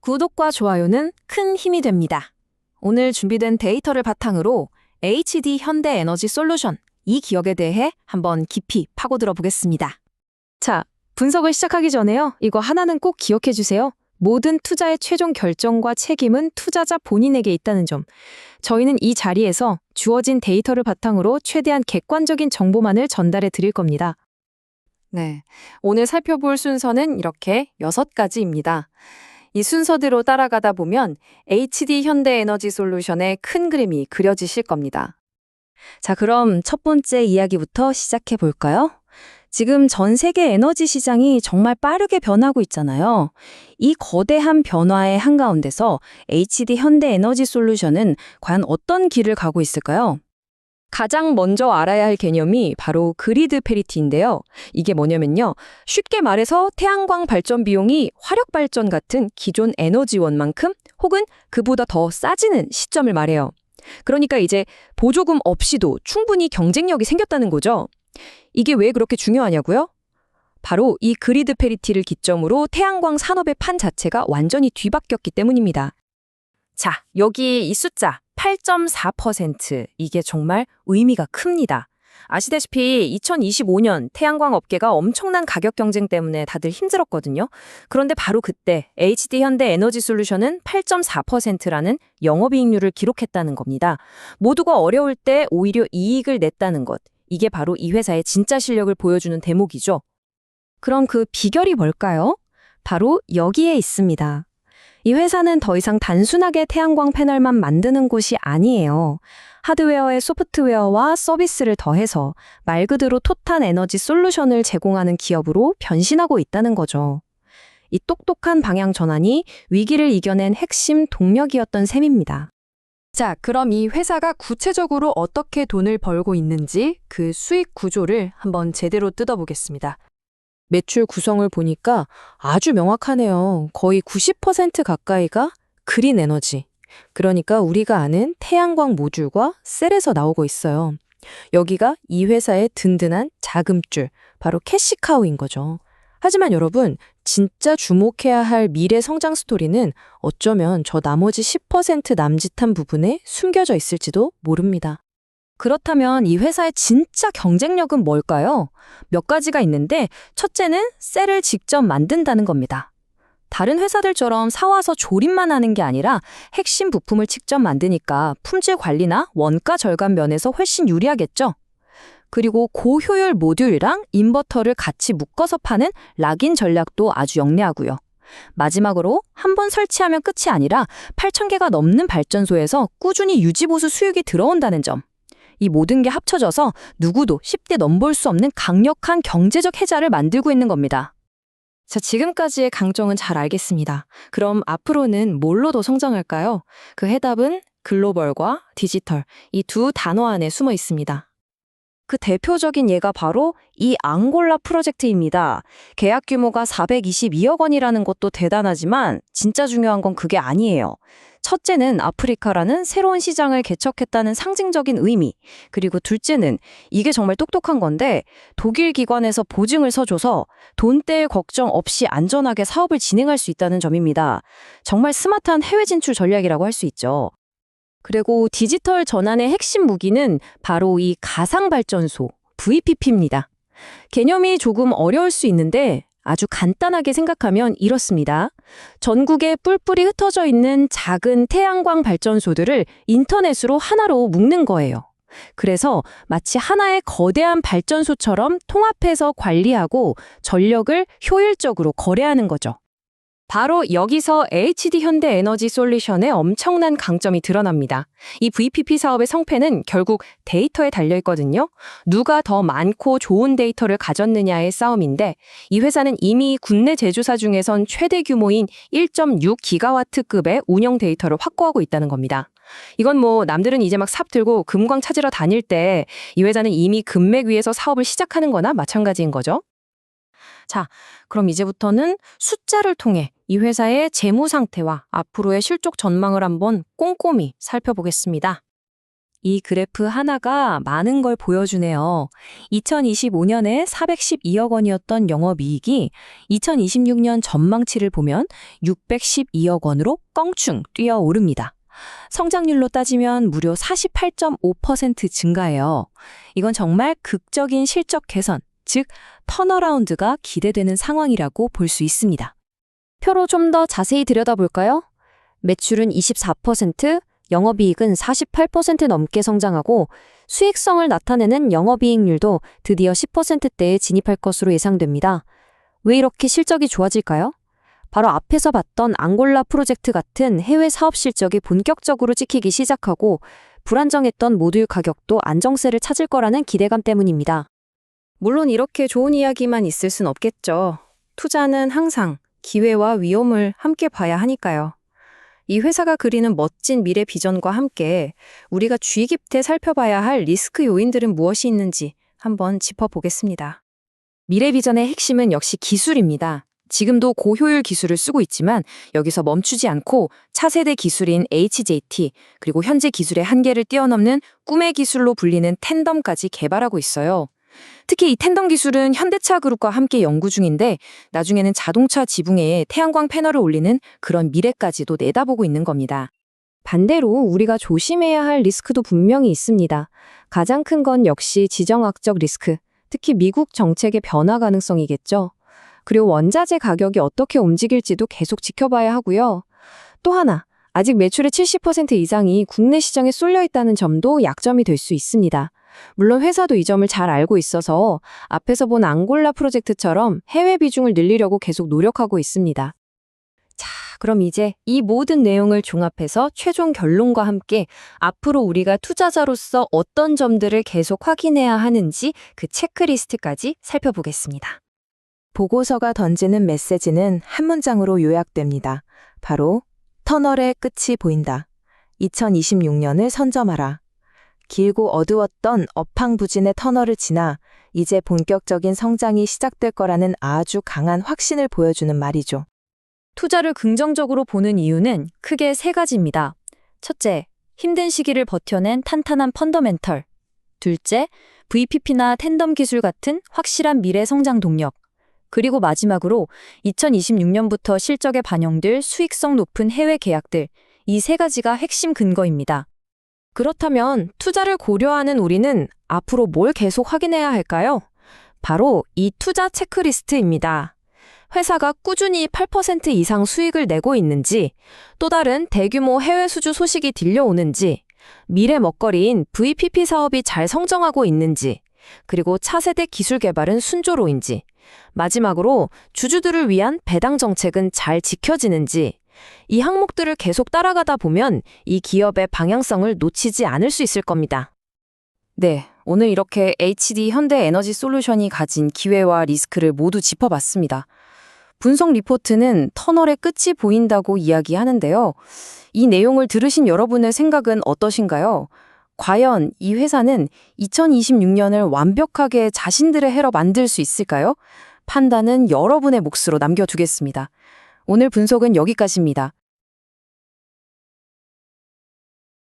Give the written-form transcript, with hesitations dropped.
구독과 좋아요는 큰 힘이 됩니다. 오늘 준비된 데이터를 바탕으로 HD 현대에너지 솔루션, 이 기업에 대해 한번 깊이 파고들어 보겠습니다. 자, 분석을 시작하기 전에요. 이거 하나는 꼭 기억해 주세요. 모든 투자의 최종 결정과 책임은 투자자 본인에게 있다는 점. 저희는 이 자리에서 주어진 데이터를 바탕으로 최대한 객관적인 정보만을 전달해 드릴 겁니다. 네, 오늘 살펴볼 순서는 이렇게 6가지입니다. 이 순서대로 따라가다 보면 HD 현대에너지 솔루션의 큰 그림이 그려지실 겁니다. 자, 그럼 첫 번째 이야기부터 시작해 볼까요? 지금 전 세계 에너지 시장이 정말 빠르게 변하고 있잖아요. 이 거대한 변화의 한가운데서 HD 현대에너지 솔루션은 과연 어떤 길을 가고 있을까요? 가장 먼저 알아야 할 개념이 바로 그리드 페리티인데요. 이게 뭐냐면요. 쉽게 말해서 태양광 발전 비용이 화력 발전 같은 기존 에너지원만큼 혹은 그보다 더 싸지는 시점을 말해요. 그러니까 이제 보조금 없이도 충분히 경쟁력이 생겼다는 거죠. 이게 왜 그렇게 중요하냐고요? 바로 이 그리드 페리티를 기점으로 태양광 산업의 판 자체가 완전히 뒤바뀌었기 때문입니다. 자, 여기 이 숫자 8.4%, 이게 정말 의미가 큽니다. 아시다시피 2025년 태양광 업계가 엄청난 가격 경쟁 때문에 다들 힘들었거든요. 그런데 바로 그때 HD 현대 에너지 솔루션은 8.4%라는 영업이익률을 기록했다는 겁니다. 모두가 어려울 때 오히려 이익을 냈다는 것. 이게 바로 이 회사의 진짜 실력을 보여주는 대목이죠. 그럼 그 비결이 뭘까요? 바로 여기에 있습니다. 이 회사는 더 이상 단순하게 태양광 패널만 만드는 곳이 아니에요. 하드웨어에 소프트웨어와 서비스를 더해서 말 그대로 토탈 에너지 솔루션을 제공하는 기업으로 변신하고 있다는 거죠. 이 똑똑한 방향 전환이 위기를 이겨낸 핵심 동력이었던 셈입니다. 자, 그럼 이 회사가 구체적으로 어떻게 돈을 벌고 있는지 그 수익 구조를 한번 제대로 뜯어보겠습니다. 매출 구성을 보니까 아주 명확하네요. 거의 90% 가까이가 그린 에너지. 그러니까 우리가 아는 태양광 모듈과 셀에서 나오고 있어요. 여기가 이 회사의 든든한 자금줄, 바로 캐시카우인 거죠. 하지만 여러분, 진짜 주목해야 할 미래 성장 스토리는 어쩌면 저 나머지 10% 남짓한 부분에 숨겨져 있을지도 모릅니다. 그렇다면 이 회사의 진짜 경쟁력은 뭘까요? 몇 가지가 있는데 첫째는 셀을 직접 만든다는 겁니다. 다른 회사들처럼 사와서 조립만 하는 게 아니라 핵심 부품을 직접 만드니까 품질 관리나 원가 절감 면에서 훨씬 유리하겠죠? 그리고 고효율 모듈이랑 인버터를 같이 묶어서 파는 락인 전략도 아주 영리하고요. 마지막으로 한 번 설치하면 끝이 아니라 8,000개가 넘는 발전소에서 꾸준히 유지보수 수익이 들어온다는 점. 이 모든 게 합쳐져서 누구도 쉽게 넘볼 수 없는 강력한 경제적 해자를 만들고 있는 겁니다. 자, 지금까지의 강점은 잘 알겠습니다. 그럼 앞으로는 뭘로 더 성장할까요? 그 해답은 글로벌과 디지털, 이 두 단어 안에 숨어 있습니다. 그 대표적인 예가 바로 이 앙골라 프로젝트입니다. 계약 규모가 422억 원이라는 것도 대단하지만 진짜 중요한 건 그게 아니에요. 첫째는 아프리카라는 새로운 시장을 개척했다는 상징적인 의미, 그리고 둘째는 이게 정말 똑똑한 건데 독일 기관에서 보증을 서줘서 돈 뗄 걱정 없이 안전하게 사업을 진행할 수 있다는 점입니다. 정말 스마트한 해외 진출 전략이라고 할 수 있죠. 그리고 디지털 전환의 핵심 무기는 바로 이 가상발전소, VPP입니다. 개념이 조금 어려울 수 있는데 아주 간단하게 생각하면 이렇습니다. 전국에 뿔뿔이 흩어져 있는 작은 태양광 발전소들을 인터넷으로 하나로 묶는 거예요. 그래서 마치 하나의 거대한 발전소처럼 통합해서 관리하고 전력을 효율적으로 거래하는 거죠. 바로 여기서 HD 현대에너지 솔루션의 엄청난 강점이 드러납니다. 이 VPP 사업의 성패는 결국 데이터에 달려있거든요. 누가 더 많고 좋은 데이터를 가졌느냐의 싸움인데 이 회사는 이미 국내 제조사 중에선 최대 규모인 1.6기가와트급의 운영 데이터를 확보하고 있다는 겁니다. 이건 뭐 남들은 이제 막 삽 들고 금광 찾으러 다닐 때 이 회사는 이미 금맥 위에서 사업을 시작하는 거나 마찬가지인 거죠. 자, 그럼 이제부터는 숫자를 통해 이 회사의 재무 상태와 앞으로의 실적 전망을 한번 꼼꼼히 살펴보겠습니다. 이 그래프 하나가 많은 걸 보여주네요. 2025년에 412억 원이었던 영업이익이 2026년 전망치를 보면 612억 원으로 껑충 뛰어오릅니다. 성장률로 따지면 무려 48.5% 증가해요. 이건 정말 극적인 실적 개선, 즉 턴어라운드가 기대되는 상황이라고 볼 수 있습니다. 표로 좀 더 자세히 들여다볼까요? 매출은 24%, 영업이익은 48% 넘게 성장하고 수익성을 나타내는 영업이익률도 드디어 10%대에 진입할 것으로 예상됩니다. 왜 이렇게 실적이 좋아질까요? 바로 앞에서 봤던 앙골라 프로젝트 같은 해외 사업 실적이 본격적으로 찍히기 시작하고 불안정했던 모듈 가격도 안정세를 찾을 거라는 기대감 때문입니다. 물론 이렇게 좋은 이야기만 있을 순 없겠죠. 투자는 항상 기회와 위험을 함께 봐야 하니까요. 이 회사가 그리는 멋진 미래 비전과 함께 우리가 주의 깊게 살펴봐야 할 리스크 요인들은 무엇이 있는지 한번 짚어보겠습니다. 미래 비전의 핵심은 역시 기술입니다. 지금도 고효율 기술을 쓰고 있지만 여기서 멈추지 않고 차세대 기술인 HJT 그리고 현재 기술의 한계를 뛰어넘는 꿈의 기술로 불리는 텐덤까지 개발하고 있어요. 특히 이 텐덤 기술은 현대차 그룹과 함께 연구 중인데 나중에는 자동차 지붕에 태양광 패널을 올리는 그런 미래까지도 내다보고 있는 겁니다. 반대로 우리가 조심해야 할 리스크도 분명히 있습니다. 가장 큰 건 역시 지정학적 리스크, 특히 미국 정책의 변화 가능성이겠죠. 그리고 원자재 가격이 어떻게 움직일지도 계속 지켜봐야 하고요. 또 하나, 아직 매출의 70% 이상이 국내 시장에 쏠려 있다는 점도 약점이 될 수 있습니다. 물론 회사도 이 점을 잘 알고 있어서 앞에서 본 앙골라 프로젝트처럼 해외 비중을 늘리려고 계속 노력하고 있습니다. 자, 그럼 이제 이 모든 내용을 종합해서 최종 결론과 함께 앞으로 우리가 투자자로서 어떤 점들을 계속 확인해야 하는지 그 체크리스트까지 살펴보겠습니다. 보고서가 던지는 메시지는 한 문장으로 요약됩니다. 바로 터널의 끝이 보인다. 2026년을 선점하라. 길고 어두웠던 업황부진의 터널을 지나 이제 본격적인 성장이 시작될 거라는 아주 강한 확신을 보여주는 말이죠. 투자를 긍정적으로 보는 이유는 크게 세 가지입니다. 첫째, 힘든 시기를 버텨낸 탄탄한 펀더멘털. 둘째, VPP나 텐덤 기술 같은 확실한 미래 성장 동력. 그리고 마지막으로 2026년부터 실적에 반영될 수익성 높은 해외 계약들. 이 세 가지가 핵심 근거입니다. 그렇다면 투자를 고려하는 우리는 앞으로 뭘 계속 확인해야 할까요? 바로 이 투자 체크리스트입니다. 회사가 꾸준히 8% 이상 수익을 내고 있는지, 또 다른 대규모 해외 수주 소식이 들려오는지, 미래 먹거리인 VPP 사업이 잘 성장하고 있는지, 그리고 차세대 기술 개발은 순조로운지, 마지막으로 주주들을 위한 배당 정책은 잘 지켜지는지, 이 항목들을 계속 따라가다 보면 이 기업의 방향성을 놓치지 않을 수 있을 겁니다. 네, 오늘 이렇게 HD 현대에너지솔루션이 가진 기회와 리스크를 모두 짚어봤습니다. 분석 리포트는 터널의 끝이 보인다고 이야기하는데요. 이 내용을 들으신 여러분의 생각은 어떠신가요? 과연 이 회사는 2026년을 완벽하게 자신들의 해로 만들 수 있을까요? 판단은 여러분의 몫으로 남겨두겠습니다. 오늘 분석은 여기까지입니다.